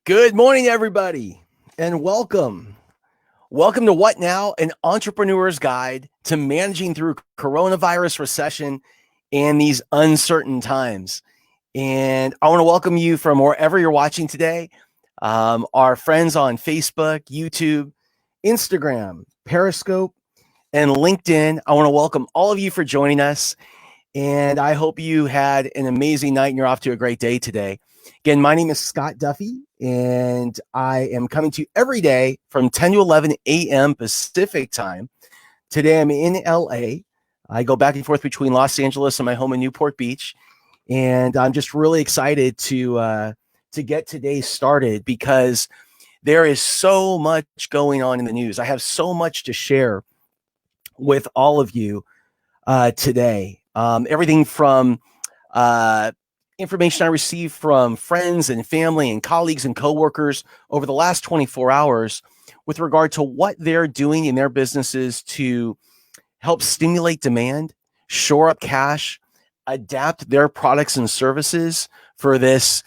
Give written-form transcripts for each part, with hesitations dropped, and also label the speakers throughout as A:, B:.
A: Good morning, everybody, and welcome. Welcome to What Now, an entrepreneur's guide to managing through coronavirus recession and these uncertain times. And I want to welcome you from wherever you're watching today. Our friends on Facebook, YouTube, Instagram, Periscope, and LinkedIn. I want to welcome all of you for joining us. And I hope you had an amazing night and you're off to a great day today. Again, my name is Scott Duffy, and I am coming to you every day from 10 to 11 a.m. Pacific time. Today, I'm in LA. I go back and forth between Los Angeles and my home in Newport Beach, and I'm just really excited to get today started because there is so much going on in the news. I have so much to share with all of you today. Everything from information I received from friends and family and colleagues and coworkers over the last 24 hours with regard to what they're doing in their businesses to help stimulate demand, shore up cash, adapt their products and services for this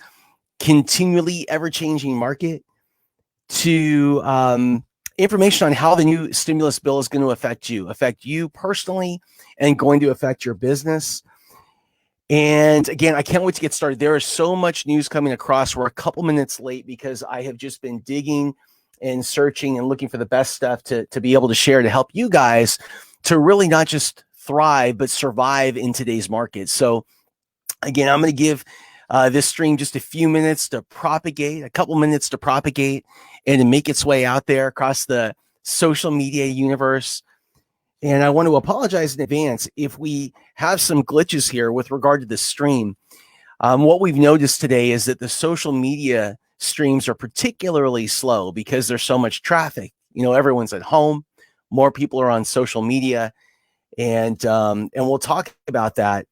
A: continually ever-changing market, to information on how the new stimulus bill is going to affect you personally, and going to affect your business. And again, I can't wait to get started. There is so much news coming across. We're a couple minutes late because I have just been digging and searching and looking for the best stuff to be able to share to help you guys to really not just thrive, but survive in today's market. So again, I'm going to give this stream just a few minutes to propagate, a couple minutes to propagate and to make its way out there across the social media universe. And I want to apologize in advance if we have some glitches here with regard to the stream. What we've noticed today is that the social media streams are particularly slow because there's so much traffic. You know, everyone's at home, more people are on social media, and we'll talk about that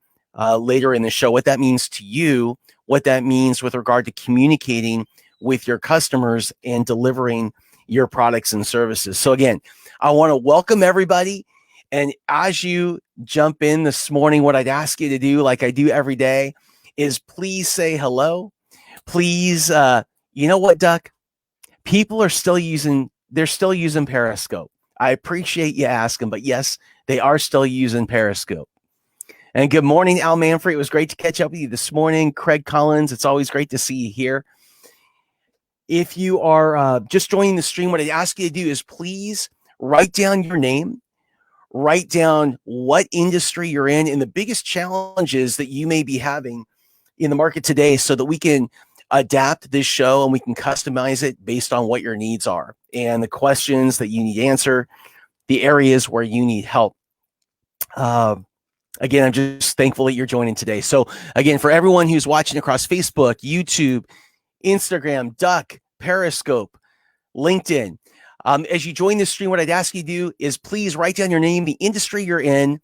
A: later in the show. What that means to you, what that means with regard to communicating with your customers and delivering your products and services. So again, I want to welcome everybody. And as you jump in this morning, what I'd ask you to do, like I do every day, is please say hello. Please, you know what, Duck? People are still using Periscope. I appreciate you asking, but yes, they are still using Periscope. And good morning, Al Manfrey. It was great to catch up with you this morning. Craig Collins, it's always great to see you here. If you are just joining the stream, what I'd ask you to do is please write down your name. Write down what industry you're in and the biggest challenges that you may be having in the market today so that we can adapt this show and we can customize it based on what your needs are and the questions that you need to answer, the areas where you need help. Again, I'm just thankful that you're joining today. So again, for everyone who's watching across Facebook, YouTube, Instagram, Duck, Periscope, LinkedIn, as you join this stream, what I'd ask you to do is please write down your name, the industry you're in,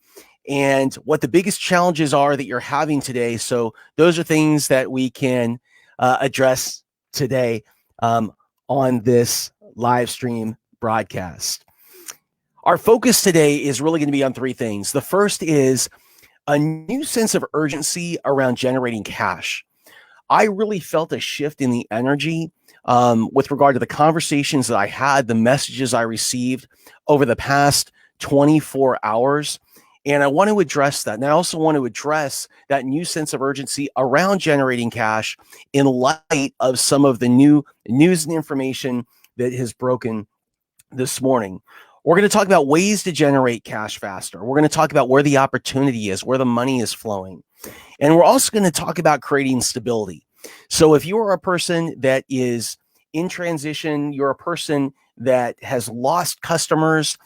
A: and what the biggest challenges are that you're having today. So those are things that we can address today on this live stream broadcast. Our focus today is really going to be on three things. The first is a new sense of urgency around generating cash. I really felt a shift in the energy with regard to the conversations that I had, the messages I received over the past 24 hours. And I want to address that. And I also want to address that new sense of urgency around generating cash in light of some of the new news and information that has broken this morning. We're going to talk about ways to generate cash faster. We're going to talk about where the opportunity is, where the money is flowing. And we're also going to talk about creating stability. So if you are a person that is in transition, you're a person that has lost customers,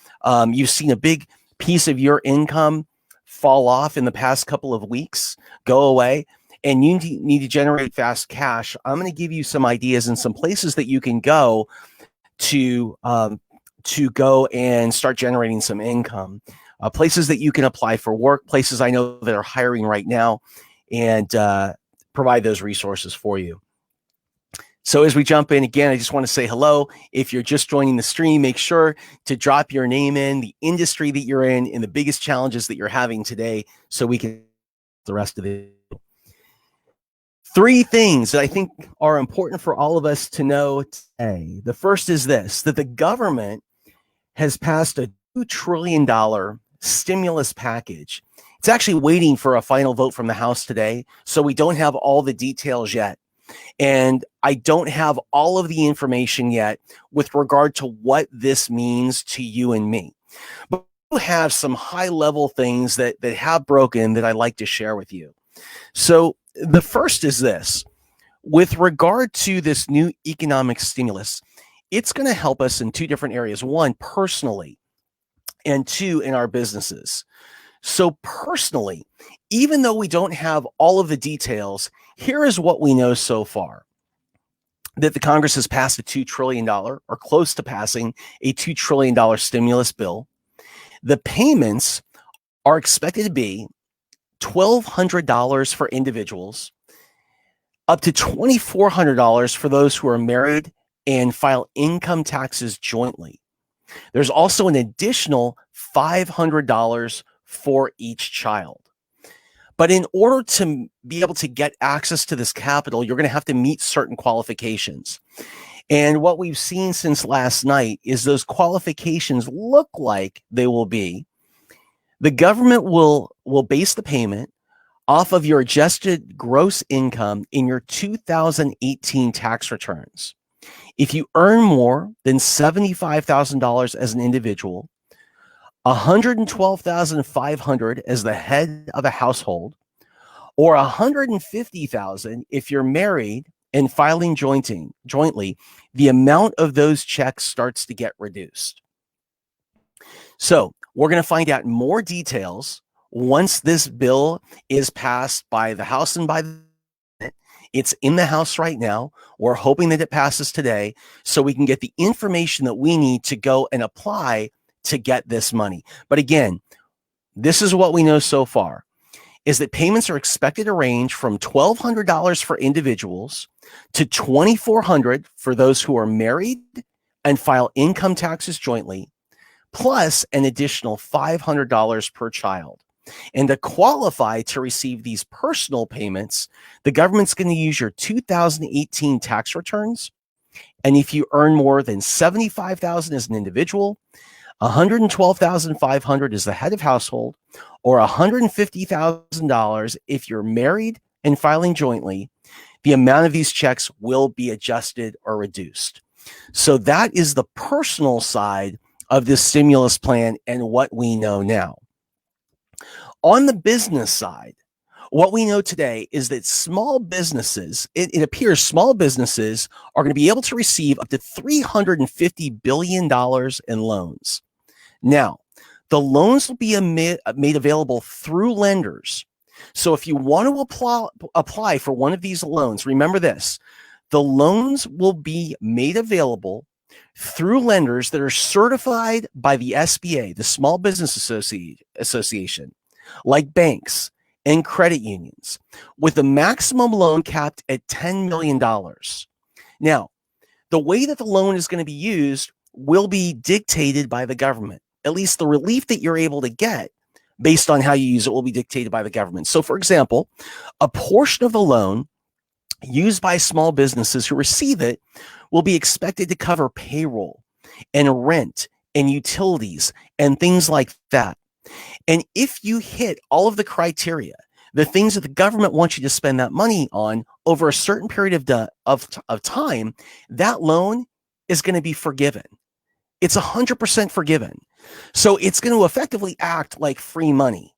A: you've seen a big piece of your income fall off in the past couple of weeks, go away, and you need to generate fast cash, I'm going to give you some ideas and some places that you can go to go and start generating some income. Places that you can apply for work, places I know that are hiring right now, and provide those resources for you. So as we jump in again, I just want to say hello. If you're just joining the stream, make sure to drop your name in, the industry that you're in, and the biggest challenges that you're having today so we can the rest of the Three things that I think are important for all of us to know today. The first is this, that the government has passed a $2 trillion stimulus package. It's actually waiting for a final vote from the House today, so we don't have all the details yet. And I don't have all of the information yet with regard to what this means to you and me. But we have some high level things that have broken that I'd like to share with you. So the first is this. With regard to this new economic stimulus, it's going to help us in two different areas. One, personally, and two, in our businesses. So personally, even though we don't have all of the details, here is what we know so far. That the Congress has passed a $2 trillion or close to passing a $2 trillion stimulus bill. The payments are expected to be $1,200 for individuals, up to $2,400 for those who are married and file income taxes jointly. There's also an additional $500 for each child. But in order to be able to get access to this capital, you're going to have to meet certain qualifications. And what we've seen since last night is those qualifications look like they will be, the government will base the payment off of your adjusted gross income in your 2018 tax returns. If you earn more than $75,000 as an individual, $112,500 as the head of a household, or $150,000 if you're married and filing jointly, the amount of those checks starts to get reduced. So we're going to find out more details once this bill is passed by the House and by the Senate. It's in the House right now. We're hoping that it passes today so we can get the information that we need to go and apply to get this money. But again, this is what we know so far, is that payments are expected to range from $1,200 for individuals to $2,400 for those who are married and file income taxes jointly, plus an additional $500 per child. And to qualify to receive these personal payments, the government's going to use your 2018 tax returns. And if you earn more than $75,000 as an individual, $112,500 is the head of household, or $150,000 if you're married and filing jointly, the amount of these checks will be adjusted or reduced. So that is the personal side of this stimulus plan and what we know now. On the business side, what we know today is that small businesses, it appears small businesses are going to be able to receive up to $350 billion in loans. Now, the loans will be made available through lenders. So if you want to apply for one of these loans, remember this, the loans will be made available through lenders that are certified by the SBA, the Small Business Association, like banks and credit unions, with the maximum loan capped at $10 million. Now, the way that the loan is going to be used will be dictated by the government. At least the relief that you're able to get based on how you use it will be dictated by the government. So, for example, a portion of the loan used by small businesses who receive it will be expected to cover payroll and rent and utilities and things like that. And if you hit all of the criteria, the things that the government wants you to spend that money on over a certain period of time, that loan is going to be forgiven. It's 100% forgiven. So it's going to effectively act like free money.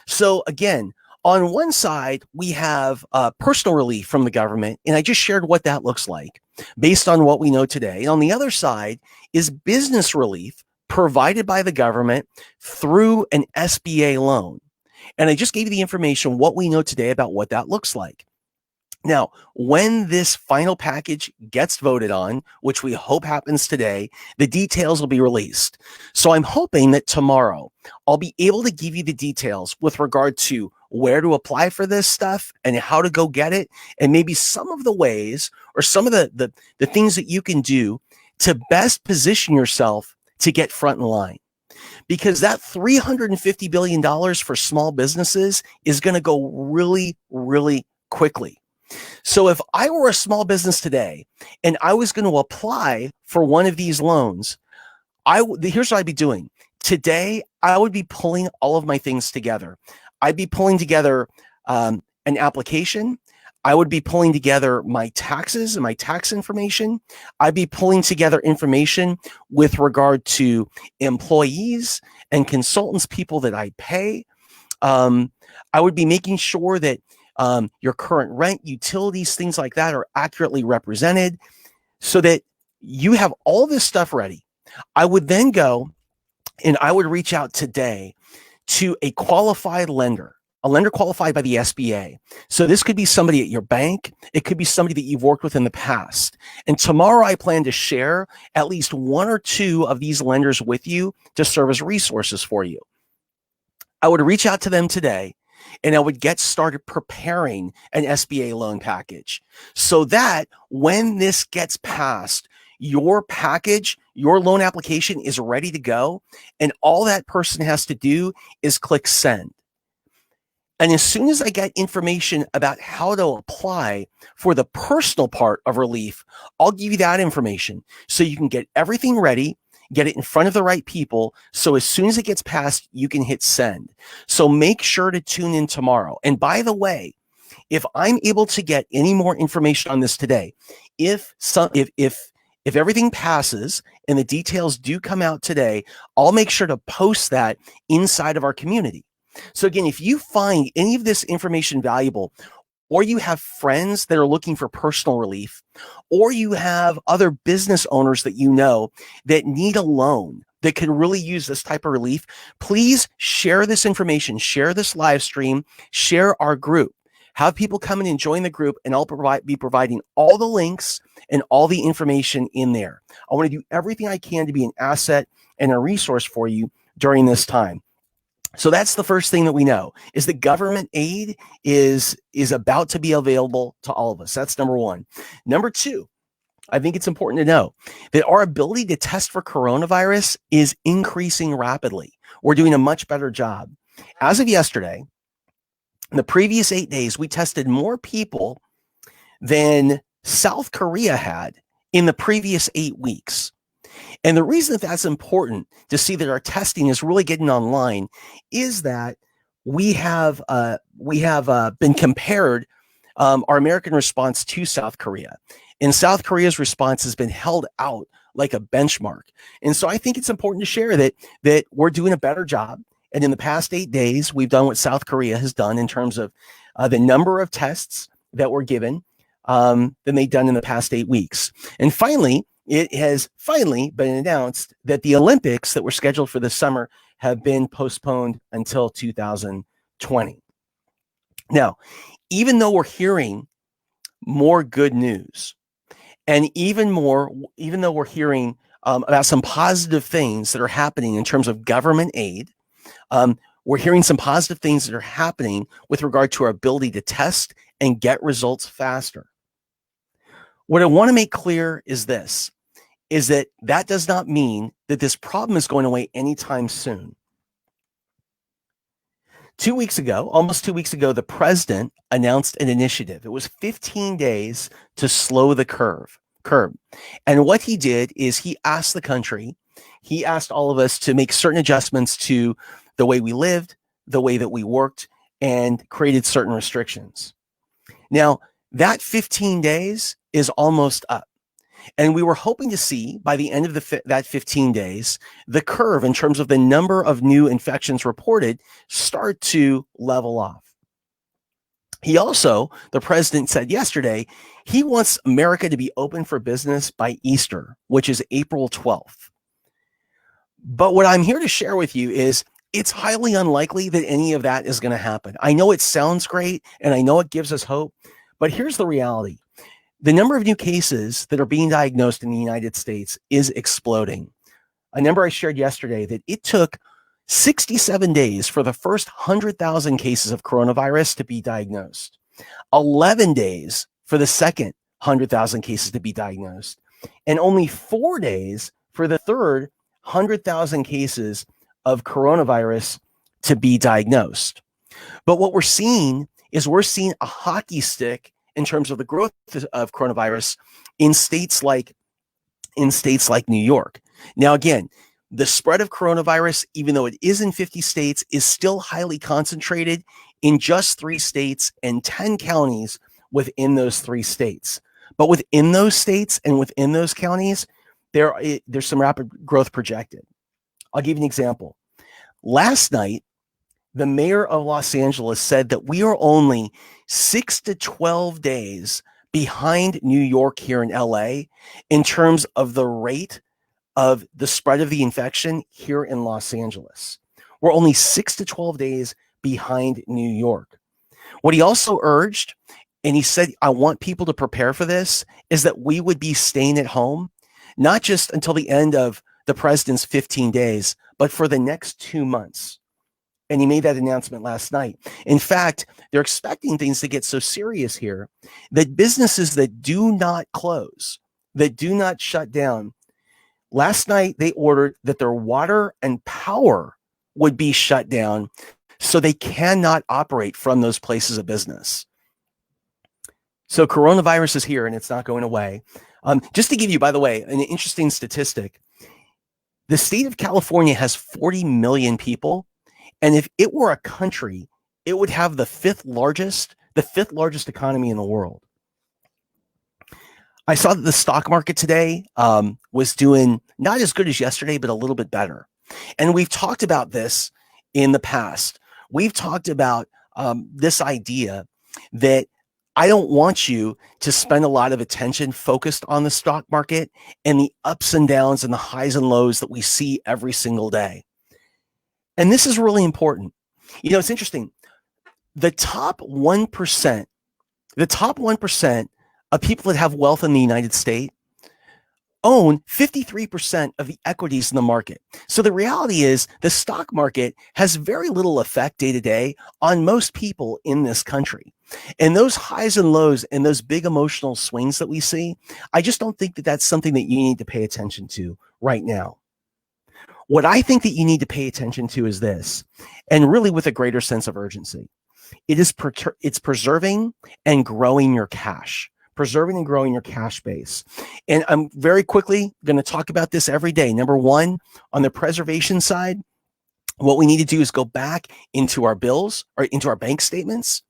A: So again, on one side, we have personal relief from the government, and I just shared what that looks like based on what we know today. And on the other side is business relief provided by the government through an SBA loan. And I just gave you the information, what we know today about what that looks like. Now, when this final package gets voted on, which we hope happens today, the details will be released. So I'm hoping that tomorrow I'll be able to give you the details with regard to where to apply for this stuff and how to go get it, and maybe some of the ways or some of the things that you can do to best position yourself to get front in line. Because that $350 billion for small businesses is going to go really, really quickly. So if I were a small business today and I was going to apply for one of these loans, here's what I'd be doing. Today, I would be pulling all of my things together. I'd be pulling together an application. I would be pulling together my taxes and my tax information. I'd be pulling together information with regard to employees and consultants, people that I pay. I would be making sure that your current rent, utilities, things like that are accurately represented so that you have all this stuff ready. I would then go and I would reach out today to a qualified lender, a lender qualified by the SBA. So this could be somebody at your bank. It could be somebody that you've worked with in the past. And tomorrow I plan to share at least one or two of these lenders with you to serve as resources for you. I would reach out to them today and I would get started preparing an SBA loan package so that when this gets passed, your package, your loan application is ready to go. And all that person has to do is click send. And as soon as I get information about how to apply for the personal part of relief, I'll give you that information so you can get everything ready, get it in front of the right people. So as soon as it gets passed, you can hit send. So make sure to tune in tomorrow. And by the way, if I'm able to get any more information on this today, if everything passes and the details do come out today, I'll make sure to post that inside of our community. So again, if you find any of this information valuable, or you have friends that are looking for personal relief, or you have other business owners that you know that need a loan that can really use this type of relief, please share this information, share this live stream, share our group. Have people come in and join the group, and I'll be providing all the links and all the information in there. I want to do everything I can to be an asset and a resource for you during this time. So that's the first thing that we know is that government aid is about to be available to all of us. That's number one. Number two, I think it's important to know that our ability to test for coronavirus is increasing rapidly. We're doing a much better job. As of yesterday, in the previous 8 days, we tested more people than South Korea had in the previous 8 weeks. And the reason that that's important to see that our testing is really getting online is that we have been compared our American response to South Korea, and South Korea's response has been held out like a benchmark. And so I think it's important to share that we're doing a better job. And in the past 8 days, we've done what South Korea has done in terms of the number of tests that were given than they've done in the past 8 weeks. And finally, it has finally been announced that the Olympics that were scheduled for this summer have been postponed until 2020. Now, even though we're hearing more good news, and even though we're hearing about some positive things that are happening in terms of government aid, we're hearing some positive things that are happening with regard to our ability to test and get results faster. What I want to make clear is this, is that does not mean that this problem is going away anytime soon. 2 weeks ago, almost 2 weeks ago, the president announced an initiative. It was 15 days to slow the curve. And what he did is he asked the country, he asked all of us to make certain adjustments to the way we lived, the way that we worked, and created certain restrictions. Now, that 15 days is almost up. And we were hoping to see by the end of that 15 days, the curve in terms of the number of new infections reported start to level off. The president said yesterday, he wants America to be open for business by Easter, which is April 12th. But what I'm here to share with you is it's highly unlikely that any of that is going to happen. I know it sounds great and I know it gives us hope, but here's the reality. The number of new cases that are being diagnosed in the United States is exploding. A number I shared yesterday that it took 67 days for the first 100,000 cases of coronavirus to be diagnosed, 11 days for the second 100,000 cases to be diagnosed, and only 4 days for the third 100,000 cases of coronavirus to be diagnosed. But what we're seeing is a hockey stick in terms of the growth of coronavirus in states like New York. Now, again, the spread of coronavirus, even though it is in 50 states, is still highly concentrated in just 3 states and 10 counties within those 3 states. But within those states and within those counties, there's some rapid growth projected. I'll give you an example. Last night, the mayor of Los Angeles said that we are only 6 to 12 days behind New York here in LA in terms of the rate of the spread of the infection here in Los Angeles. We're only 6 to 12 days behind New York. What he also urged, and he said, I want people to prepare for this, is that we would be staying at home, not just until the end of the president's 15 days, but for the next 2 months. And he made that announcement last night. In fact, they're expecting things to get so serious here that businesses that do not close, that do not shut down, last night they ordered that their water and power would be shut down so they cannot operate from those places of business. So coronavirus is here and it's not going away. Just to give you, by the way, an interesting statistic, the state of California has 40 million people. And if it were a country, it would have the fifth largest economy in the world. I saw that the stock market today was doing not as good as yesterday, but a little bit better. And we've talked about this in the past. We've talked about this idea that I don't want you to spend a lot of attention focused on the stock market and the ups and downs and the highs and lows that we see every single day. And this is really important. You know, it's interesting. The top 1% of people that have wealth in the United States own 53% of the equities in the market. So the reality is the stock market has very little effect day to day on most people in this country. And those highs and lows and those big emotional swings that we see, I just don't think that that's something that you need to pay attention to right now. What I think that you need to pay attention to is this, and really with a greater sense of urgency. It's preserving and growing your cash, base. And I'm very quickly going to talk about this every day. Number one, on the preservation side, what we need to do is go back into our bills or into our bank statements,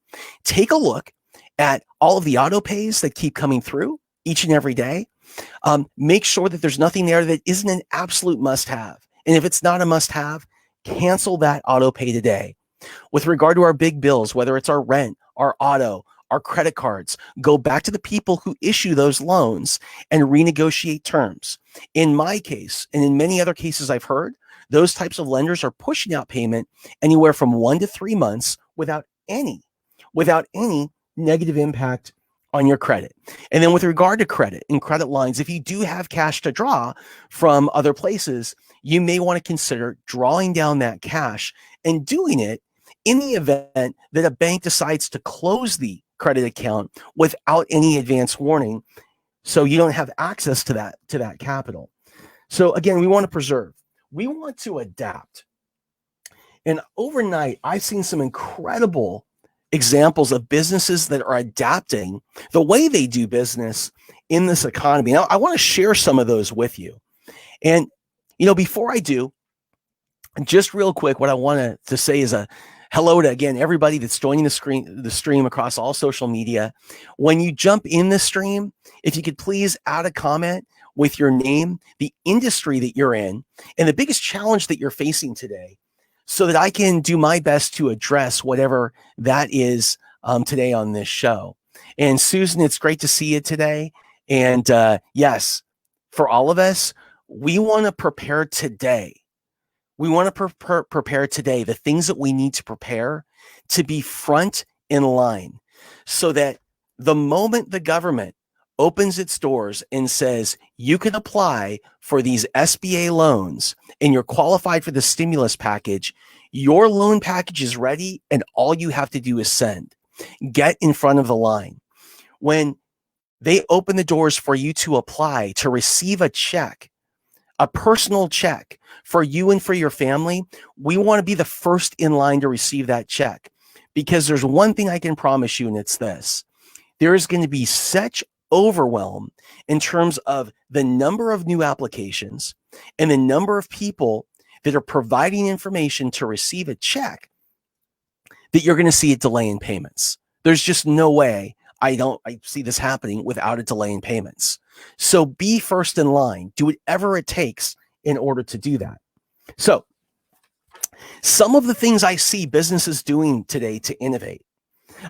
A: take a look at all of the auto pays that keep coming through each and every day. Make sure that there's nothing there that isn't an absolute must-have. And if it's not a must-have, cancel that auto pay today. With regard to our big bills, whether it's our rent, our auto, our credit cards, go back to the people who issue those loans and renegotiate terms. In my case, and in many other cases I've heard, those types of lenders are pushing out payment anywhere from 1 to 3 months without any negative impact on your credit. And then with regard to credit and credit lines, if you do have cash to draw from other places, you may want to consider drawing down that cash and doing it in the event that a bank decides to close the credit account without any advance warning, so you don't have access to that capital. So again, we want to preserve. We want to adapt. And overnight, I've seen some incredible examples of businesses that are adapting the way they do business in this economy. Now, I want to share some of those with you. And, you know, before I do, just real quick, what I want to say is a hello to, again, everybody that's joining the stream across all social media. When you jump in the stream, if you could please add a comment with your name, the industry that you're in, and the biggest challenge that you're facing today, so that I can do my best to address whatever that is today on this show. And Susan, it's great to see you today. And yes, for all of us, we want to prepare today. We want to prepare today the things that we need to prepare to be front in line, so that the moment the government opens its doors and says, you can apply for these SBA loans and you're qualified for the stimulus package, your loan package is ready and all you have to do is send. Get in front of the line. When they open the doors for you to apply to receive a check, a personal check for you and for your family, we want to be the first in line to receive that check. Because there's one thing I can promise you, and it's this: there is going to be such overwhelm in terms of the number of new applications and the number of people that are providing information to receive a check that you're going to see a delay in payments. There's just no way I see this happening without a delay in payments. So be first in line. Do whatever it takes in order to do that. So some of the things I see businesses doing today to innovate.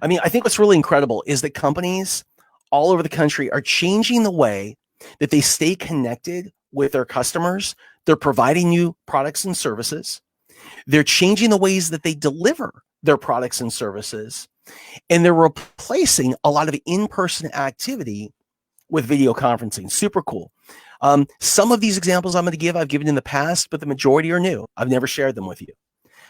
A: I mean, I think what's really incredible is that companies all over the country are changing the way that they stay connected with their customers. They're providing new products and services. They're changing the ways that they deliver their products and services. And they're replacing a lot of in-person activity with video conferencing. Super cool. Some of these examples I'm going to give, I've given in the past, but the majority are new. I've never shared them with you.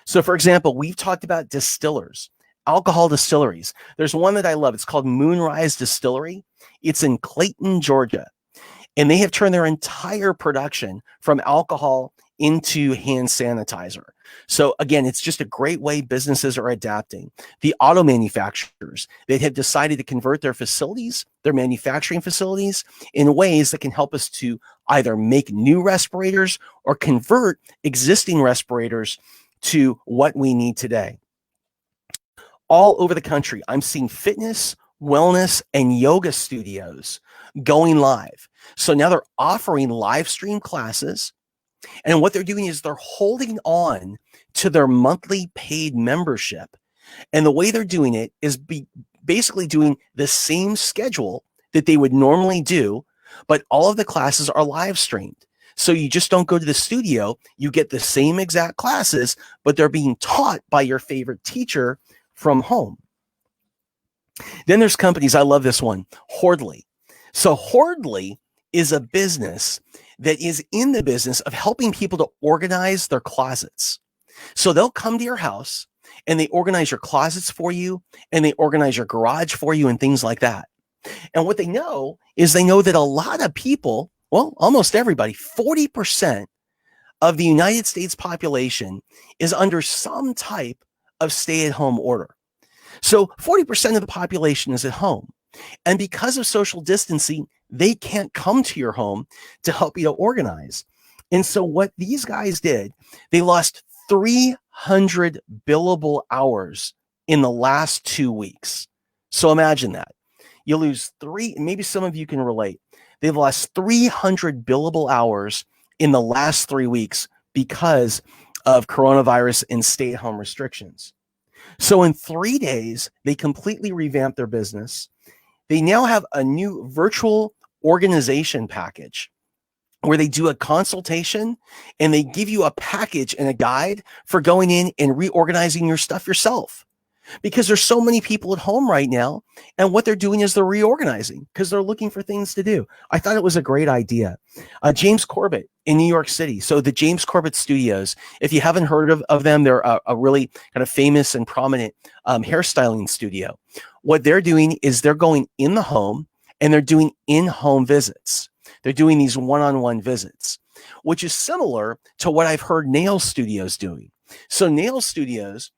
A: So for example, we've talked about distillers, alcohol distilleries. There's one that I love. It's called Moonrise Distillery. It's in Clayton, Georgia. And they have turned their entire production from alcohol into hand sanitizer. So again, it's just a great way businesses are adapting. The auto manufacturers, they have decided to convert their facilities, their manufacturing facilities, in ways that can help us to either make new respirators or convert existing respirators to what we need today. All over the country, I'm seeing fitness, wellness, and yoga studios going live. So now they're offering live stream classes. And what they're doing is they're holding on to their monthly paid membership. And the way they're doing it is basically doing the same schedule that they would normally do, but all of the classes are live streamed. So you just don't go to the studio. You get the same exact classes, but they're being taught by your favorite teacher from home. Then there's companies, I love this one, Hoardly. So Hoardly is a business that is in the business of helping people to organize their closets. So they'll come to your house and they organize your closets for you and they organize your garage for you and things like that. And what they know is they know that a lot of people, well, almost everybody, 40% of the United States population is under some type of stay-at-home order. So 40% of the population is at home. And because of social distancing, they can't come to your home to help you to organize. And so what these guys did, they lost 300 billable hours in the last 2 weeks. So imagine that. You lose maybe some of you can relate. They've lost 300 billable hours in the last 3 weeks because of coronavirus and stay-at-home restrictions. So in 3 days, they completely revamped their business. They now have a new virtual organization package where they do a consultation and they give you a package and a guide for going in and reorganizing your stuff yourself. Because there's so many people at home right now, and what they're doing is they're reorganizing because they're looking for things to do. I thought it was a great idea. James Corbett in New York City. So the James Corbett Studios, if you haven't heard of them, they're a really kind of famous and prominent hairstyling studio. What they're doing is they're going in the home and they're doing in-home visits. They're doing these one-on-one visits, which is similar to what I've heard nail studios doing. So nail studios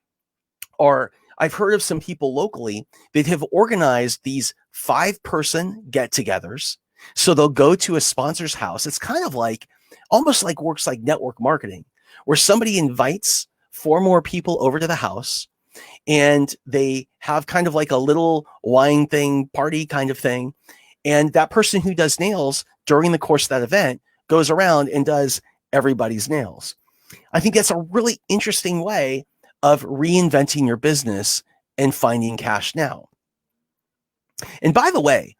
A: are, I've heard of some people locally that have organized these 5-person get-togethers. So they'll go to a sponsor's house. It's kind of like, almost like works like network marketing, where somebody invites 4 more people over to the house and they have kind of like a little wine thing, party kind of thing. And that person who does nails during the course of that event goes around and does everybody's nails. I think that's a really interesting way of reinventing your business and finding cash now. And by the way,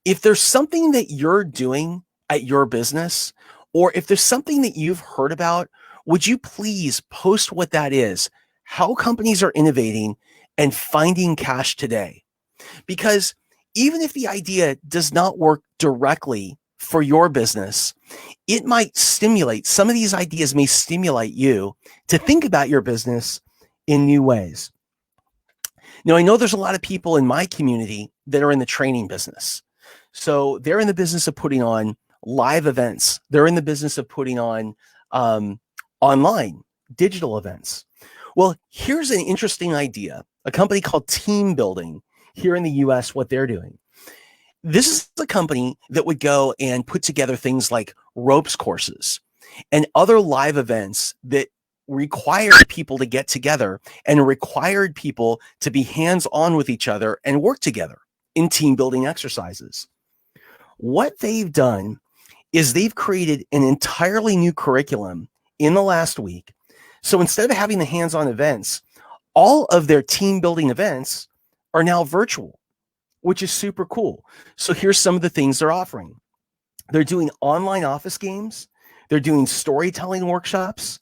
A: if there's something that you're doing at your business, or if there's something that you've heard about, would you please post what that is, how companies are innovating and finding cash today? Because even if the idea does not work directly for your business, it might stimulate, some of these ideas may stimulate you to think about your business in new ways. Now, I know there's a lot of people in my community that are in the training business. So they're in the business of putting on live events. They're in the business of putting on online digital events. Well, here's an interesting idea. A company called Team Building here in the US, what they're doing. This is a company that would go and put together things like ropes courses and other live events that required people to get together and required people to be hands-on with each other and work together in team building exercises. What they've done is they've created an entirely new curriculum in the last week. So instead of having the hands-on events, all of their team building events are now virtual, which is super cool. So here's some of the things they're offering. They're doing online office games. They're doing storytelling workshops.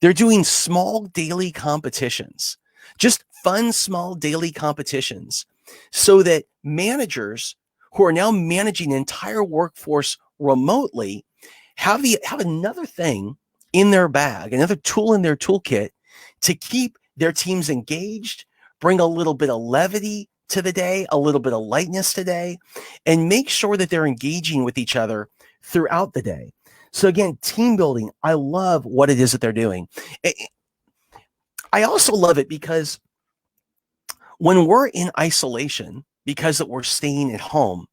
A: They're doing small daily competitions, just fun, small daily competitions, so that managers who are now managing an entire workforce remotely have another thing in their bag, another tool in their toolkit to keep their teams engaged, bring a little bit of levity to the day, a little bit of lightness today, and make sure that they're engaging with each other throughout the day. So again, team building, I love what it is that they're doing. I also love it because when we're in isolation, because that we're staying at home,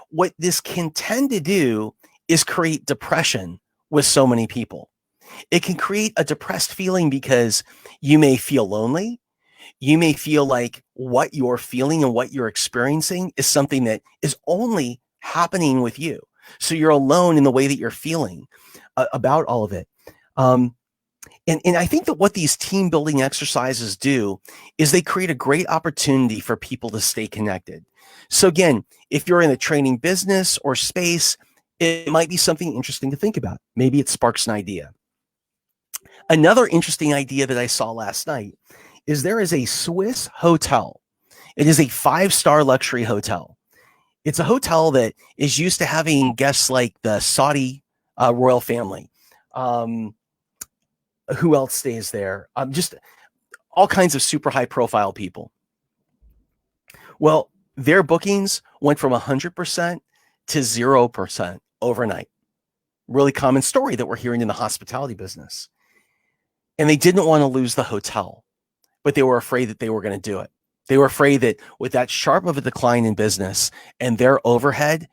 A: what this can tend to do is create depression with so many people. It can create a depressed feeling because you may feel lonely. You may feel like what you're feeling and what you're experiencing is something that is only happening with you. So you're alone in the way that you're feeling about all of it. And I think that what these team building exercises do is they create a great opportunity for people to stay connected. So again, if you're in the training business or space, it might be something interesting to think about. Maybe it sparks an idea. Another interesting idea that I saw last night is there is a Swiss hotel. It is a 5-star luxury hotel. It's a hotel that is used to having guests like the Saudi royal family. Who else stays there? Just all kinds of super high profile people. Well, their bookings went from 100% to 0% overnight. Really common story that we're hearing in the hospitality business. And they didn't want to lose the hotel, but they were afraid that they were going to do it. They were afraid that with that sharp of a decline in business and their overhead,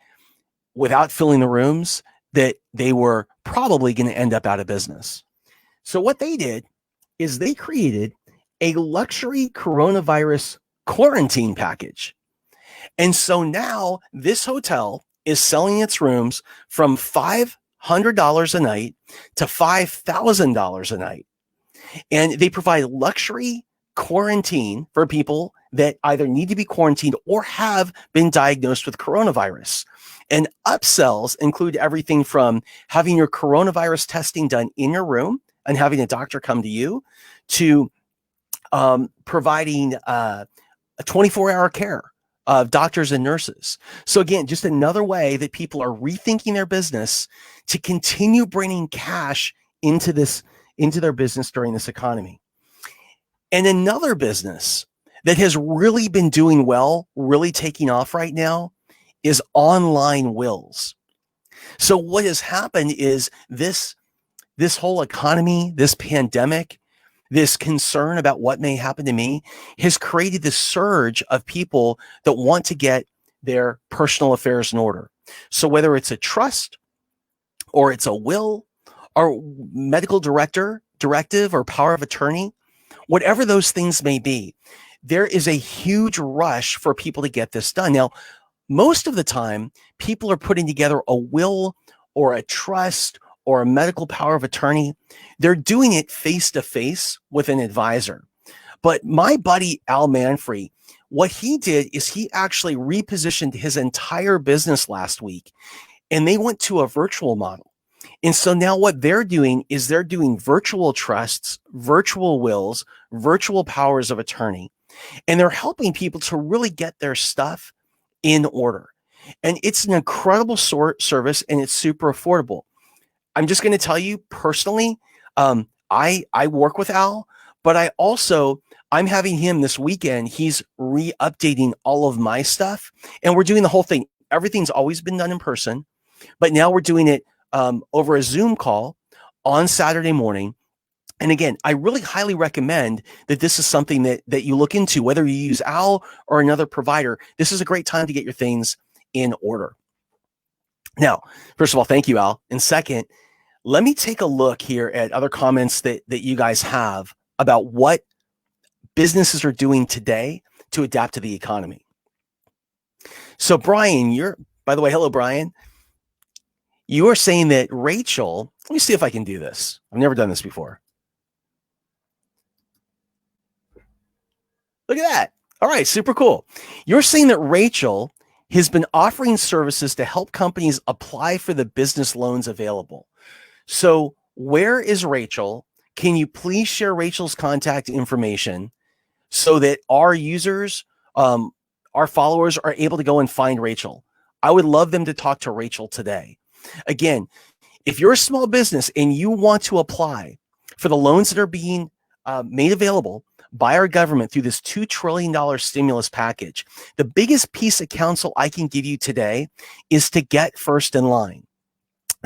A: without filling the rooms, that they were probably going to end up out of business. So what they did is they created a luxury coronavirus quarantine package. And so now this hotel is selling its rooms from $500 a night to $5,000 a night. And they provide luxury quarantine for people that either need to be quarantined or have been diagnosed with coronavirus. And upsells include everything from having your coronavirus testing done in your room and having a doctor come to you to providing a 24-hour care of doctors and nurses. So again, just another way that people are rethinking their business to continue bringing cash into their business during this economy. And another business that has really been doing well, really taking off right now, is online wills. So what has happened is this whole economy, this pandemic, this concern about what may happen to me has created this surge of people that want to get their personal affairs in order. So whether it's a trust or it's a will or medical directive or power of attorney, whatever those things may be, there is a huge rush for people to get this done. Now, most of the time, people are putting together a will or a trust or a medical power of attorney. They're doing it face to face with an advisor. But my buddy Al Manfrey, what he did is he actually repositioned his entire business last week, and they went to a virtual model. And so now what they're doing is they're doing virtual trusts, virtual wills, virtual powers of attorney, and they're helping people to really get their stuff in order. And it's an incredible service, and it's super affordable. I'm just going to tell you personally, I work with Al, but I'm having him this weekend. He's re-updating all of my stuff, and we're doing the whole thing. Everything's always been done in person, but now we're doing it over a Zoom call on Saturday morning. And again, I really highly recommend that this is something that you look into, whether you use Al or another provider. This is a great time to get your things in order. Now, first of all, thank you, Al. And second, let me take a look here at other comments that you guys have about what businesses are doing today to adapt to the economy. So Brian, by the way, hello, Brian. You are saying that Rachel, let me see if I can do this. I've never done this before. Look at that. All right, super cool. You're saying that Rachel has been offering services to help companies apply for the business loans available. So where is Rachel? Can you please share Rachel's contact information so that our users, our followers are able to go and find Rachel? I would love them to talk to Rachel today. Again, if you're a small business and you want to apply for the loans that are being made available by our government through this $2 trillion stimulus package, the biggest piece of counsel I can give you today is to get first in line.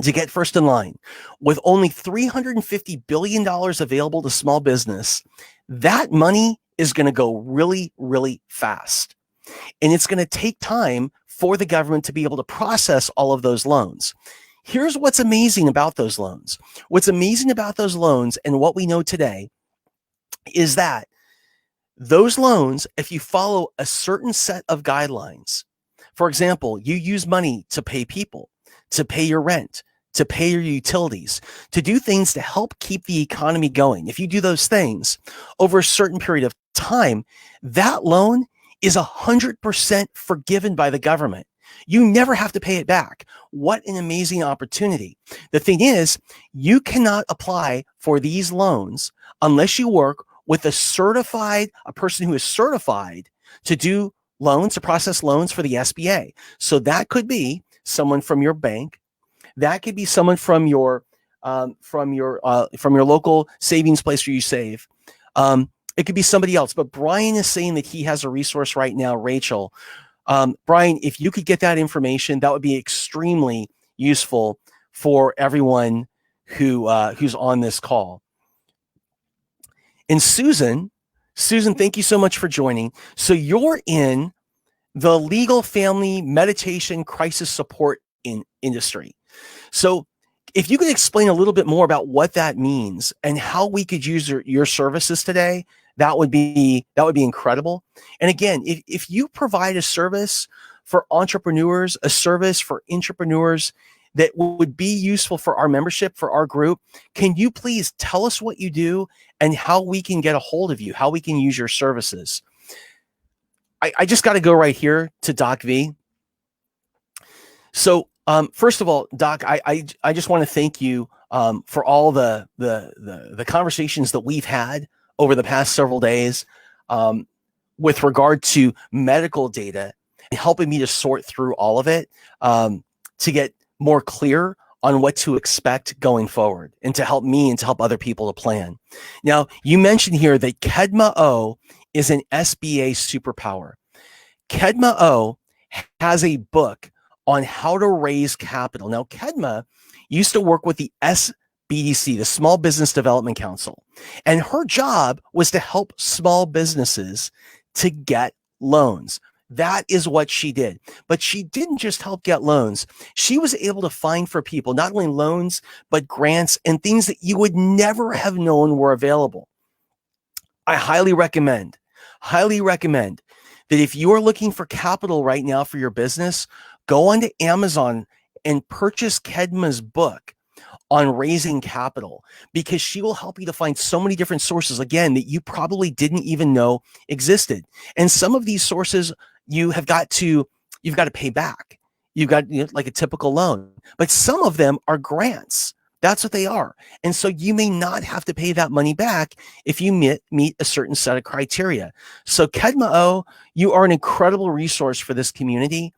A: To get first in line. With only $350 billion available to small business, that money is going to go really, really fast. And it's going to take time for the government to be able to process all of those loans. Here's what's amazing about those loans. What's amazing about those loans and what we know today is that those loans, if you follow a certain set of guidelines, for example, you use money to pay people, to pay your rent, to pay your utilities, to do things to help keep the economy going. If you do those things over a certain period of time, that loan is 100% forgiven by the government. You never have to pay it back. What an amazing opportunity. The thing is, you cannot apply for these loans unless you work with a person who is certified to do loans, to process loans for the SBA. So that could be someone from your bank. That could be someone from your local savings place where you save. It could be somebody else. But Brian is saying that he has a resource right now, Rachel. Brian, if you could get that information, that would be extremely useful for everyone who's on this call. And Susan, thank you so much for joining. So you're in the legal family meditation crisis support industry. So if you could explain a little bit more about what that means and how we could use your services today, that would be incredible. And again, if you provide a service for entrepreneurs, a service for intrapreneurs that would be useful for our membership, for our group, can you please tell us what you do and how we can get a hold of you, how we can use your services? I just got to go right here to Doc V. So first of all, Doc, I just want to thank you for all the conversations that we've had over the past several days with regard to medical data and helping me to sort through all of it to get more clear on what to expect going forward and to help me and to help other people to plan. Now, you mentioned here that Kedma-O is an SBA superpower. Kedma-O has a book on how to raise capital. Now, Kedma used to work with the SBDC, the Small Business Development Council, and her job was to help small businesses to get loans. That is what she did. But she didn't just help get loans. She was able to find for people not only loans, but grants and things that you would never have known were available. I highly recommend that if you are looking for capital right now for your business, go onto Amazon and purchase Kedma's book on raising capital, because she will help you to find so many different sources, again, that you probably didn't even know existed. And some of these sources you've got to pay back. You've got, like a typical loan, but some of them are grants. That's what they are. And so you may not have to pay that money back if you meet a certain set of criteria. So Kedma-O, you are an incredible resource for this community.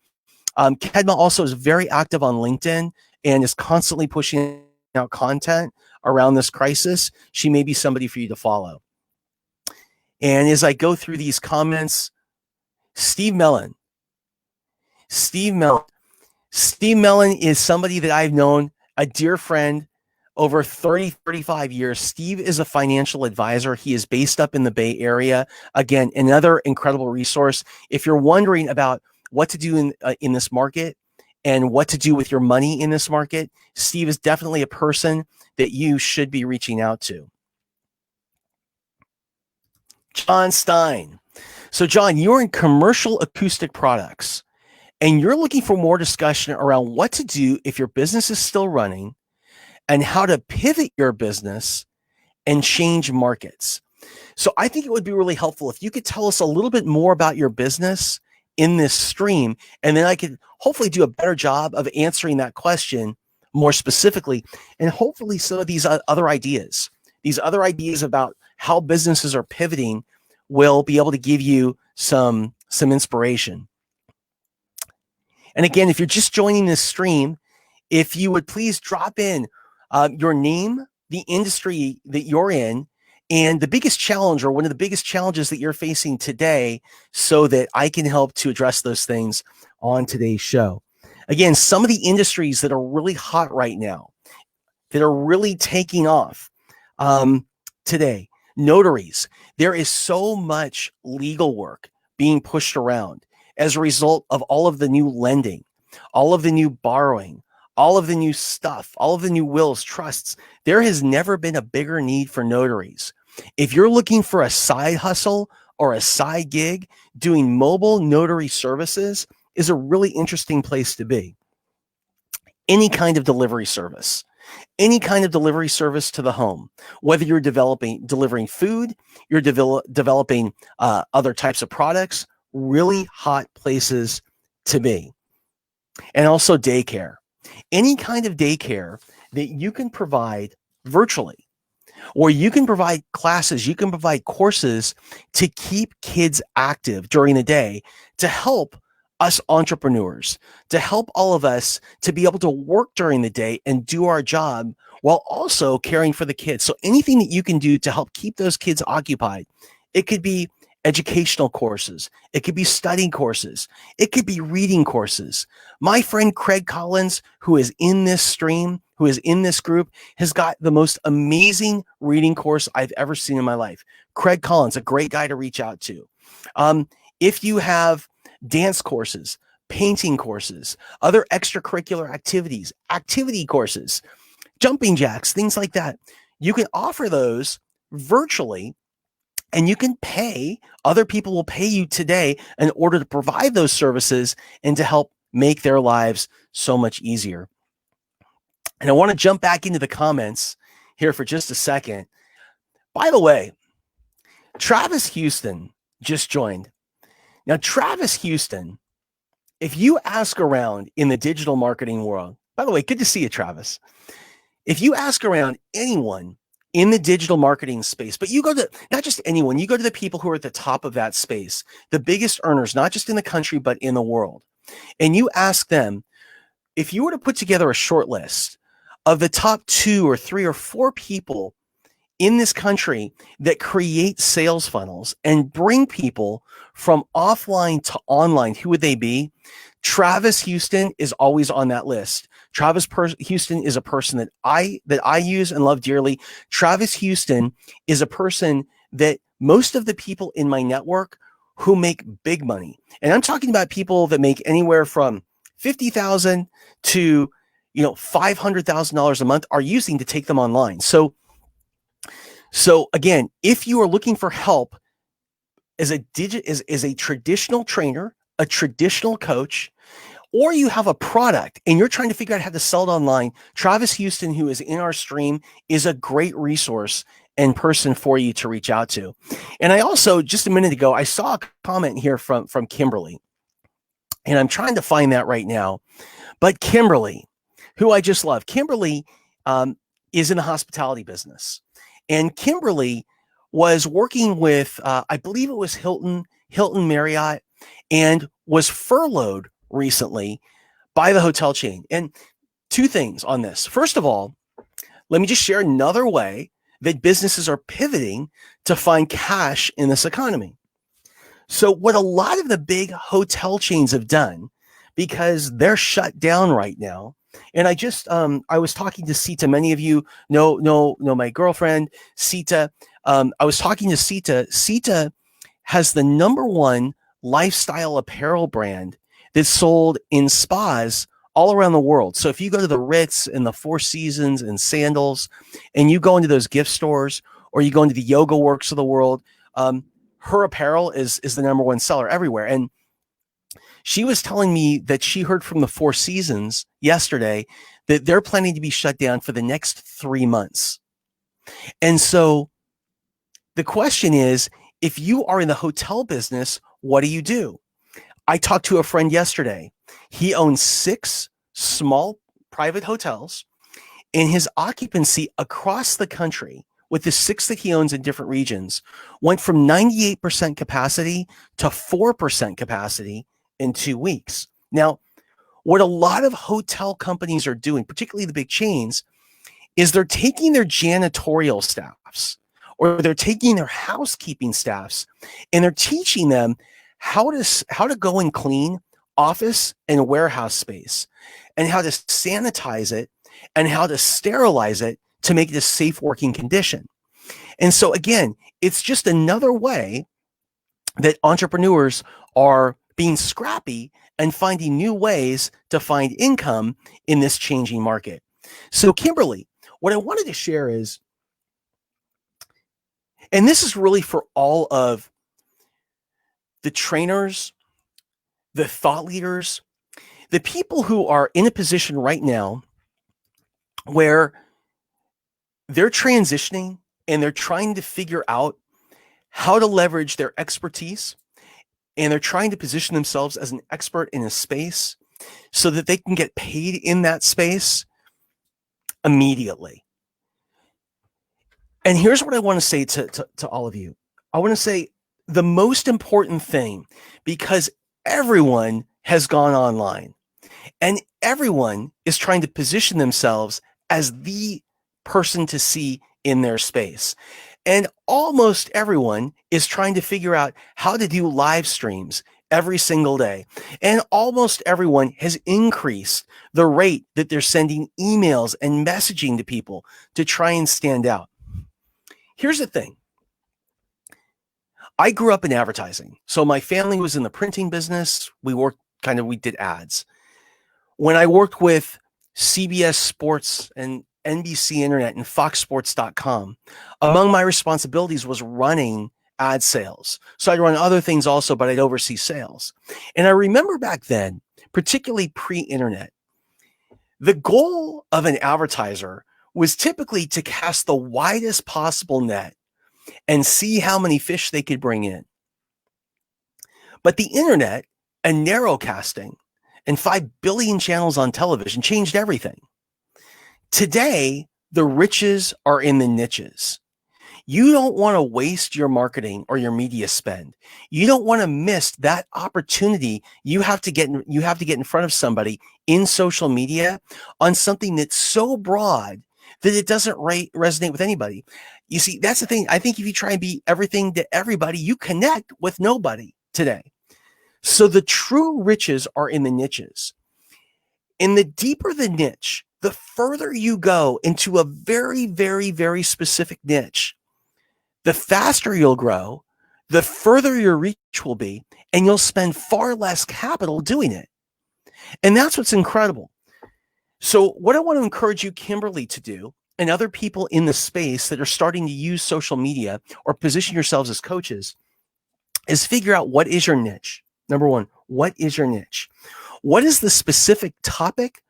A: Kedma also is very active on LinkedIn and is constantly pushing out content around this crisis. She may be somebody for you to follow. And as I go through these comments, Steve Mellon is somebody that I've known, a dear friend, over 35 years. Steve is a financial advisor. He is based up in the Bay Area. Again, another incredible resource. If you're wondering about what to do in this market and what to do with your money in this market, Steve is definitely a person that you should be reaching out to. John Stein. So, John, you're in commercial acoustic products, and you're looking for more discussion around what to do if your business is still running and how to pivot your business and change markets. So I think it would be really helpful if you could tell us a little bit more about your business in this stream, and then I could hopefully do a better job of answering that question more specifically, and hopefully some of these other ideas about how businesses are pivoting will be able to give you some inspiration. And again, if you're just joining this stream, if you would please drop in your name, the industry that you're in, and the biggest challenge or one of the biggest challenges that you're facing today, so that I can help to address those things on today's show. Again, some of the industries that are really hot right now, that are really taking off today, notaries. There is so much legal work being pushed around as a result of all of the new lending, all of the new borrowing, all of the new stuff, all of the new wills, trusts. There has never been a bigger need for notaries. If you're looking for a side hustle or a side gig, doing mobile notary services is a really interesting place to be. Any kind of delivery service to the home, whether you're delivering food, you're developing other types of products, really hot places to be. And also daycare. Any kind of daycare that you can provide virtually, or you can provide classes, you can provide courses to keep kids active during the day, to help us entrepreneurs, to help all of us to be able to work during the day and do our job while also caring for the kids. So anything that you can do to help keep those kids occupied, it could be educational courses, it could be studying courses, it could be reading courses. My friend Craig Collins, who is in this stream, who is in this group, has got the most amazing reading course I've ever seen in my life. Craig Collins, a great guy to reach out to. If you have dance courses, painting courses, other extracurricular activities, activity courses, jumping jacks, things like that, you can offer those virtually. And you can pay, other people will pay you today in order to provide those services and to help make their lives so much easier. And I want to jump back into the comments here for just a second. By the way, Travis Houston just joined. Now, Travis Houston, if you ask around in the digital marketing world, by the way, good to see you, Travis. If you ask around anyone in the digital marketing space, but you go to not just anyone, you go to the people who are at the top of that space, the biggest earners, not just in the country, but in the world. And you ask them, if you were to put together a short list of the top 2 or 3 or 4 people in this country that create sales funnels and bring people from offline to online, who would they be? Travis Houston is always on that list. Travis Houston is a person that I use and love dearly. Travis Houston is a person that most of the people in my network who make big money, and I'm talking about people that make anywhere from $50,000 to $500,000 a month, are using to take them online. So again, if you are looking for help as a traditional trainer, a traditional coach, or you have a product and you're trying to figure out how to sell it online, Travis Houston, who is in our stream, is a great resource and person for you to reach out to. And I also, just a minute ago, I saw a comment here from Kimberly, and I'm trying to find that right now. But Kimberly, who I just love, Kimberly is in the hospitality business. And Kimberly was working with, I believe it was Hilton Marriott, and was furloughed recently by the hotel chain. And 2 things on this. First of all, let me just share another way that businesses are pivoting to find cash in this economy. So what a lot of the big hotel chains have done, because they're shut down right now. And I was talking to Sita. Many of you know my girlfriend, Sita. I was talking to Sita. Sita has the #1 lifestyle apparel brand that's sold in spas all around the world. So if you go to the Ritz and the Four Seasons and Sandals, and you go into those gift stores, or you go into the Yoga Works of the world, her apparel is the number one seller everywhere. And she was telling me that she heard from the Four Seasons yesterday that they're planning to be shut down for the next 3 months. And so the question is, if you are in the hotel business, what do you do? I talked to a friend yesterday. He owns 6 small private hotels, and his occupancy across the country with the 6 that he owns in different regions went from 98% capacity to 4% capacity in 2 weeks. Now, what a lot of hotel companies are doing, particularly the big chains, is they're taking their janitorial staffs or they're taking their housekeeping staffs and they're teaching them how to go and clean office and warehouse space and how to sanitize it and how to sterilize it to make it a safe working condition. And so again, it's just another way that entrepreneurs are being scrappy and finding new ways to find income in this changing market. So Kimberly, what I wanted to share is, and this is really for all of the trainers, the thought leaders, the people who are in a position right now where they're transitioning and they're trying to figure out how to leverage their expertise, and they're trying to position themselves as an expert in a space so that they can get paid in that space immediately. And here's what I want to say to all of you. I want to say the most important thing, because everyone has gone online and everyone is trying to position themselves as the person to see in their space. And almost everyone is trying to figure out how to do live streams every single day. And almost everyone has increased the rate that they're sending emails and messaging to people to try and stand out. Here's the thing. I grew up in advertising. So my family was in the printing business. We did ads. When I worked with CBS Sports and NBC Internet and FoxSports.com, among my responsibilities was running ad sales. So I'd run other things also, but I'd oversee sales. And I remember back then, particularly pre-internet, the goal of an advertiser was typically to cast the widest possible net and see how many fish they could bring in. But the internet and narrowcasting and 5 billion channels on television changed everything. Today, the riches are in the niches. You don't want to waste your marketing or your media spend. You don't want to miss that opportunity. You have to get in front of somebody in social media on something that's so broad that it doesn't resonate with anybody. You see, that's the thing. I think if you try and be everything to everybody, you connect with nobody today. So the true riches are in the niches. And the deeper the niche, the further you go into a very, very, very specific niche, the faster you'll grow, the further your reach will be, and you'll spend far less capital doing it. And that's what's incredible. So what I want to encourage you, Kimberly, to do, and other people in the space that are starting to use social media or position yourselves as coaches, is figure out what is your niche. Number one, what is your niche? What is the specific topic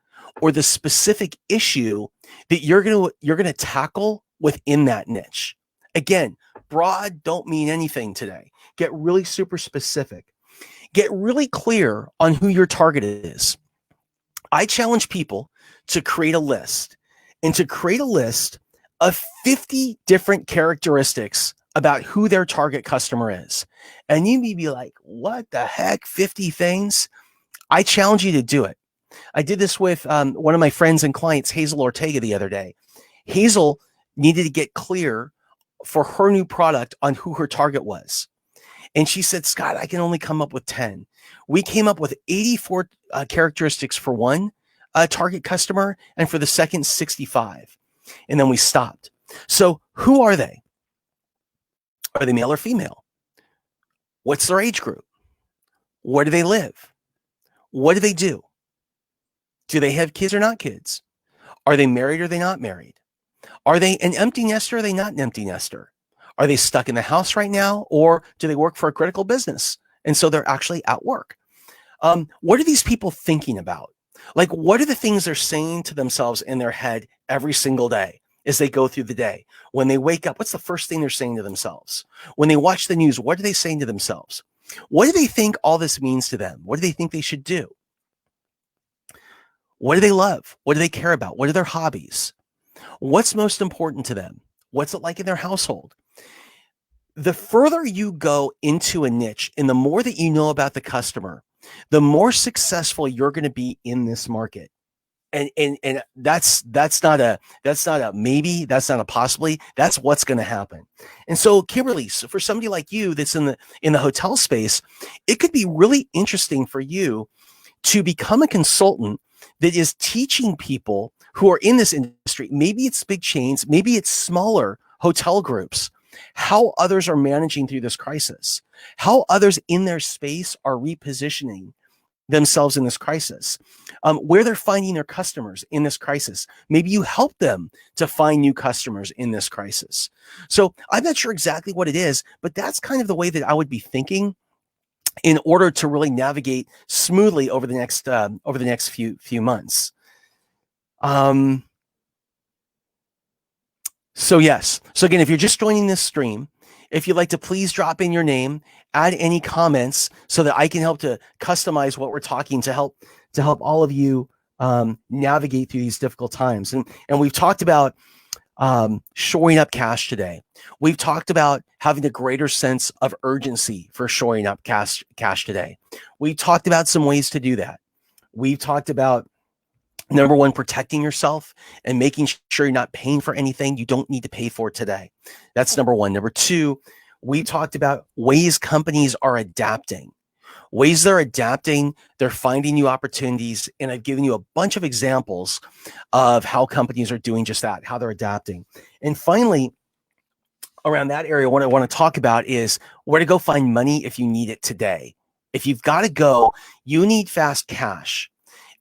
A: or the specific issue that you're going to tackle within that niche? Again, broad don't mean anything today. Get really super specific. Get really clear on who your target is. I challenge people to create a list and to create a list of 50 different characteristics about who their target customer is. And you may be like, what the heck, 50 things? I challenge you to do it. I did this with one of my friends and clients, Hazel Ortega, the other day. Hazel needed to get clear for her new product on who her target was. And she said, Scott, I can only come up with 10. We came up with 84 characteristics for one target customer, and for the second, 65. And then we stopped. So who are they? Are they male or female? What's their age group? Where do they live? What do they do? Do they have kids or not kids? Are they married or are they not married? Are they an empty nester or are they not an empty nester? Are they stuck in the house right now, or do they work for a critical business? And so they're actually at work. What are these people thinking about? Like, what are the things they're saying to themselves in their head every single day as they go through the day? When they wake up, what's the first thing they're saying to themselves? When they watch the news, what are they saying to themselves? What do they think all this means to them? What do they think they should do? What do they love? What do they care about? What are their hobbies? What's most important to them? What's it like in their household? The further you go into a niche and the more that you know about the customer, the more successful you're going to be in this market. And that's not a maybe, that's not a possibly, that's what's going to happen. And so, Kimberly, so for somebody like you that's in the hotel space, it could be really interesting for you to become a consultant that is teaching people who are in this industry. Maybe it's big chains, maybe it's smaller hotel groups, how others are managing through this crisis, how others in their space are repositioning themselves in this crisis, where they're finding their customers in this crisis. Maybe you help them to find new customers in this crisis. So I'm not sure exactly what it is, but that's kind of the way that I would be thinking in order to really navigate smoothly over the next few months. So yes. So again, if you're just joining this stream, if you'd like to please drop in your name, add any comments so that I can help to customize what we're talking to help all of you navigate through these difficult times. And we've talked about shoring up cash today. We've talked about having a greater sense of urgency for shoring up cash today. We talked about some ways to do that. We've talked about, number one, protecting yourself and making sure you're not paying for anything you don't need to pay for today. That's number one. Number two, we talked about ways companies are adapting. Ways they're adapting, they're finding new opportunities, and I've given you a bunch of examples of how companies are doing just that, how they're adapting. And finally, around that area, what I want to talk about is where to go find money if you need it today. If you've got to go, you need fast cash,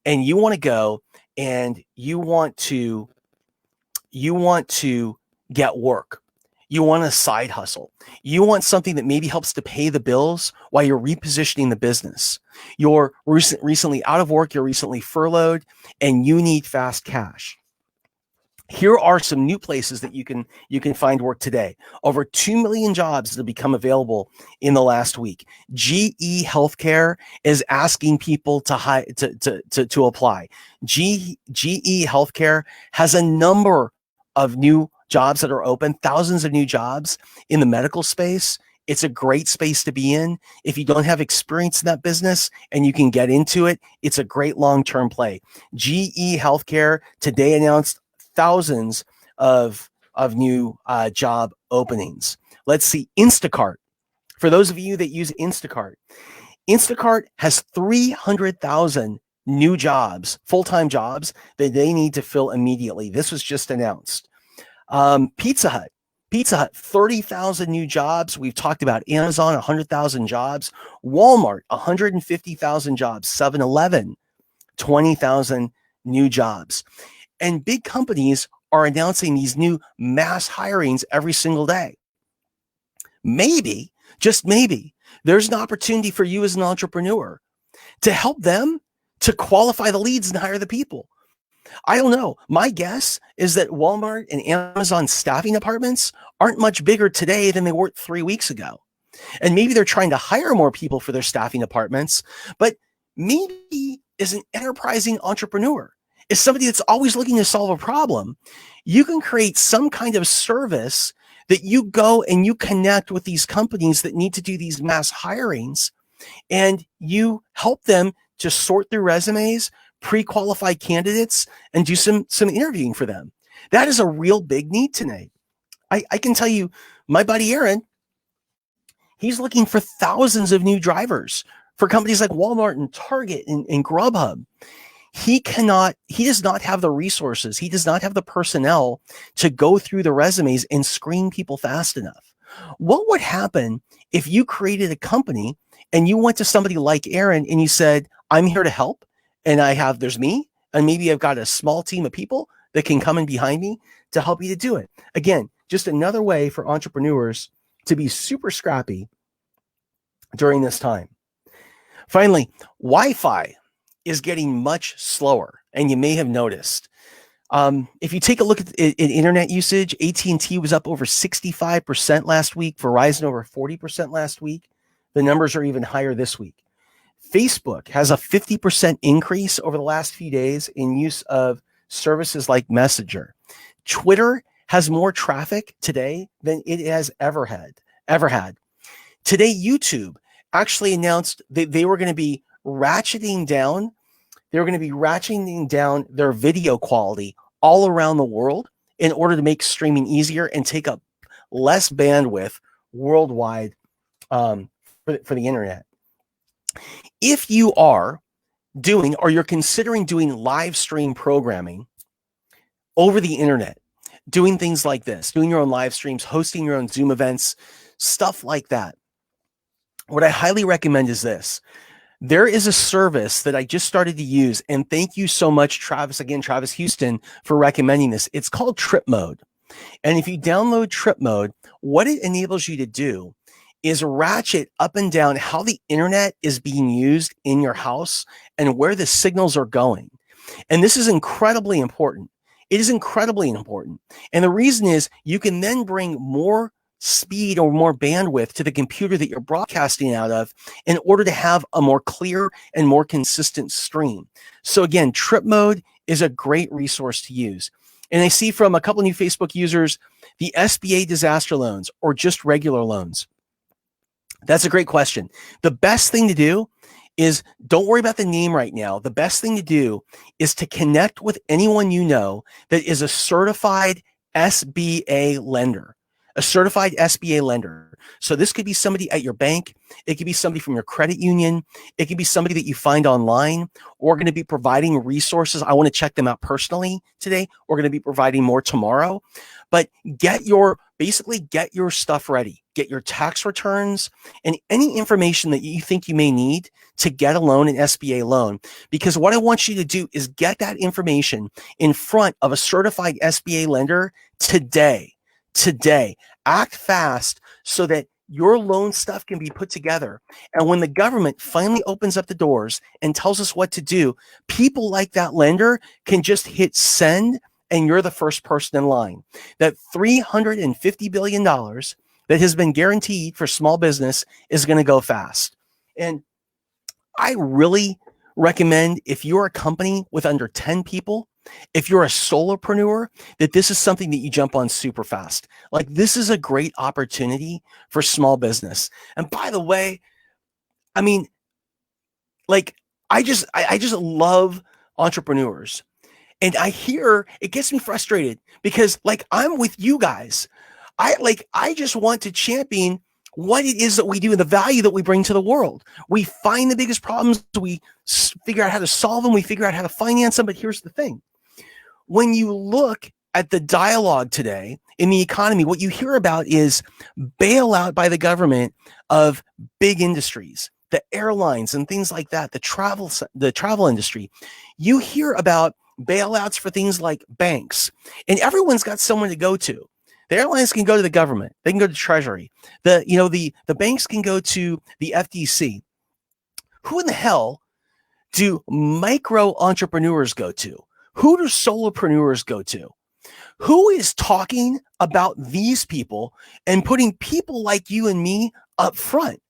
A: and you want to go and you want to get work. You want a side hustle. You want something that maybe helps to pay the bills while you're repositioning the business. You're recently out of work, you're recently furloughed, and you need fast cash. Here are some new places that you can find work today. Over 2 million jobs that have become available in the last week. GE Healthcare is asking people to apply. GE Healthcare has a number of new jobs that are open, thousands of new jobs in the medical space. It's a great space to be in. If you don't have experience in that business and you can get into it, it's a great long-term play. GE Healthcare today announced thousands of new job openings. Let's see, Instacart. For those of you that use Instacart has 300,000 new jobs, full-time jobs that they need to fill immediately. This was just announced. Pizza Hut, 30,000 new jobs. We've talked about Amazon, 100,000 jobs. Walmart, 150,000 jobs. 7-Eleven, 20,000 new jobs. And big companies are announcing these new mass hirings every single day. Maybe, just maybe, there's an opportunity for you as an entrepreneur to help them to qualify the leads and hire the people. I don't know. My guess is that Walmart and Amazon staffing departments aren't much bigger today than they were 3 weeks ago. And maybe they're trying to hire more people for their staffing departments, but maybe as an enterprising entrepreneur, is somebody that's always looking to solve a problem, you can create some kind of service that you go and you connect with these companies that need to do these mass hirings, and you help them to sort through resumes, pre-qualify candidates, and do some interviewing for them. That is a real big need today. I can tell you, my buddy Aaron, he's looking for thousands of new drivers for companies like Walmart and Target and Grubhub. He does not have the resources. He does not have the personnel to go through the resumes and screen people fast enough. What would happen if you created a company and you went to somebody like Aaron and you said, I'm here to help. And there's me, and maybe I've got a small team of people that can come in behind me to help you to do it. Again, just another way for entrepreneurs to be super scrappy during this time. Finally, Wi-Fi is getting much slower, and you may have noticed. If you take a look at internet usage, AT&T was up over 65% last week, Verizon over 40% last week. The numbers are even higher this week. Facebook has a 50% increase over the last few days in use of services like Messenger. Twitter has more traffic today than it has ever had. Today, YouTube actually announced that they were going to be ratcheting down. They were going to be ratcheting down their video quality all around the world in order to make streaming easier and take up less bandwidth worldwide for the internet. If you are doing or you're considering doing live stream programming over the internet, doing things like this, doing your own live streams, hosting your own Zoom events, stuff like that, what I highly recommend is this. There is a service that I just started to use, and thank you so much, Travis Houston, for recommending this. It's called Trip Mode. And if you download Trip Mode, what it enables you to do is ratchet up and down how the internet is being used in your house and where the signals are going. And this is incredibly important. It is incredibly important. And the reason is you can then bring more speed or more bandwidth to the computer that you're broadcasting out of in order to have a more clear and more consistent stream. So again, Trip Mode is a great resource to use. And I see from a couple new Facebook users, the SBA disaster loans or just regular loans. That's a great question. The best thing to do is don't worry about the name right now. The best thing to do is to connect with anyone you know that is a certified SBA lender. A certified SBA lender. So this could be somebody at your bank. It could be somebody from your credit union. It could be somebody that you find online. We're going to be providing resources. I want to check them out personally today. We're going to be providing more tomorrow. But get your stuff ready. Get your tax returns and any information that you think you may need to get a loan, an SBA loan. Because what I want you to do is get that information in front of a certified SBA lender today. Act fast so that your loan stuff can be put together. And when the government finally opens up the doors and tells us what to do, people like that lender can just hit send and you're the first person in line. That $350 billion that has been guaranteed for small business is going to go fast. And I really recommend, if you're a company with under 10 people, if you're a solopreneur, that this is something that you jump on super fast. Like, this is a great opportunity for small business. And by the way, I mean, like, I just love entrepreneurs. And it gets me frustrated because, like, I'm with you guys. I just want to champion what it is that we do and the value that we bring to the world. We find the biggest problems. We figure out how to solve them. We figure out how to finance them. But here's the thing. When you look at the dialogue today in the economy, what you hear about is bailout by the government of big industries, the airlines and things like that, the travel industry. You hear about bailouts for things like banks, and everyone's got someone to go to. The airlines can go to the government. They can go to Treasury. The banks can go to the FTC. Who in the hell do micro entrepreneurs go to? Who do solopreneurs go to? Who is talking about these people and putting people like you and me up front?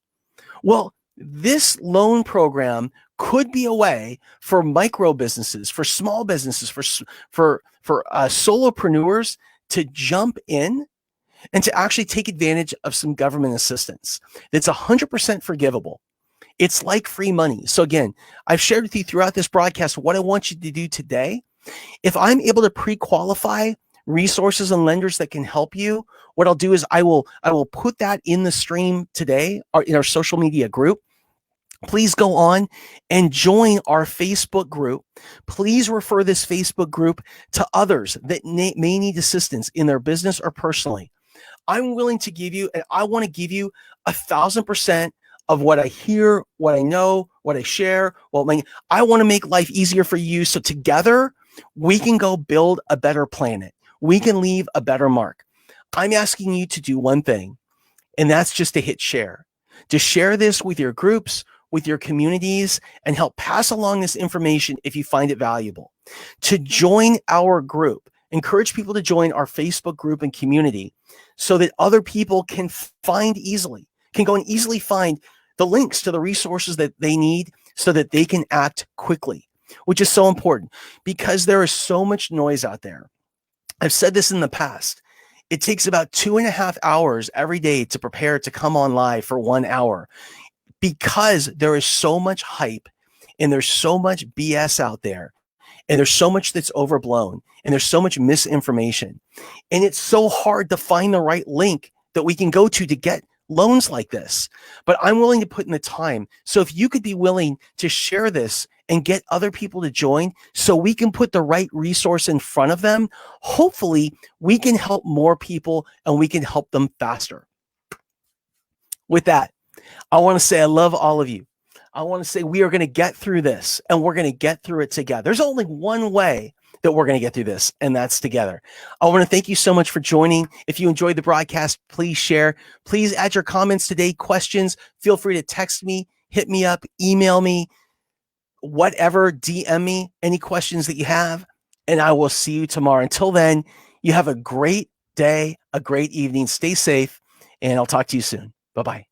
A: Well, this loan program could be a way for micro businesses, for small businesses, for solopreneurs to jump in and to actually take advantage of some government assistance. It's 100% forgivable. It's like free money. So again, I've shared with you throughout this broadcast what I want you to do today. If I'm able to pre-qualify resources and lenders that can help you, what I'll do is I will put that in the stream today or in our social media group. Please go on and join our Facebook group. Please refer this Facebook group to others that may need assistance in their business or personally. I'm willing to give you, and I want to give you 1,000% of what I hear, what I know, what I share, I want to make life easier for you. So together we can go build a better planet. We can leave a better mark. I'm asking you to do one thing, and that's just to hit share, to share this with your groups, with your communities, and help pass along this information if you find it valuable. To join our group, encourage people to join our Facebook group and community so that other people can go and easily find the links to the resources that they need so that they can act quickly, which is so important because there is so much noise out there. I've said this in the past. It takes about 2.5 hours every day to prepare to come on live for 1 hour because there is so much hype and there's so much BS out there and there's so much that's overblown and there's so much misinformation. And it's so hard to find the right link that we can go to get loans like this. But I'm willing to put in the time. So if you could be willing to share this and get other people to join so we can put the right resource in front of them, hopefully we can help more people and we can help them faster. With that, I want to say I love all of you. I want to say we are going to get through this and we're going to get through it together. There's only one way that we're going to get through this, and that's together. I want to thank you so much for joining. If you enjoyed the broadcast, please share. Please add your comments today, questions. Feel free to text me, hit me up, email me, whatever, DM me, any questions that you have, and I will see you tomorrow. Until then, you have a great day, a great evening. Stay safe, and I'll talk to you soon. Bye-bye.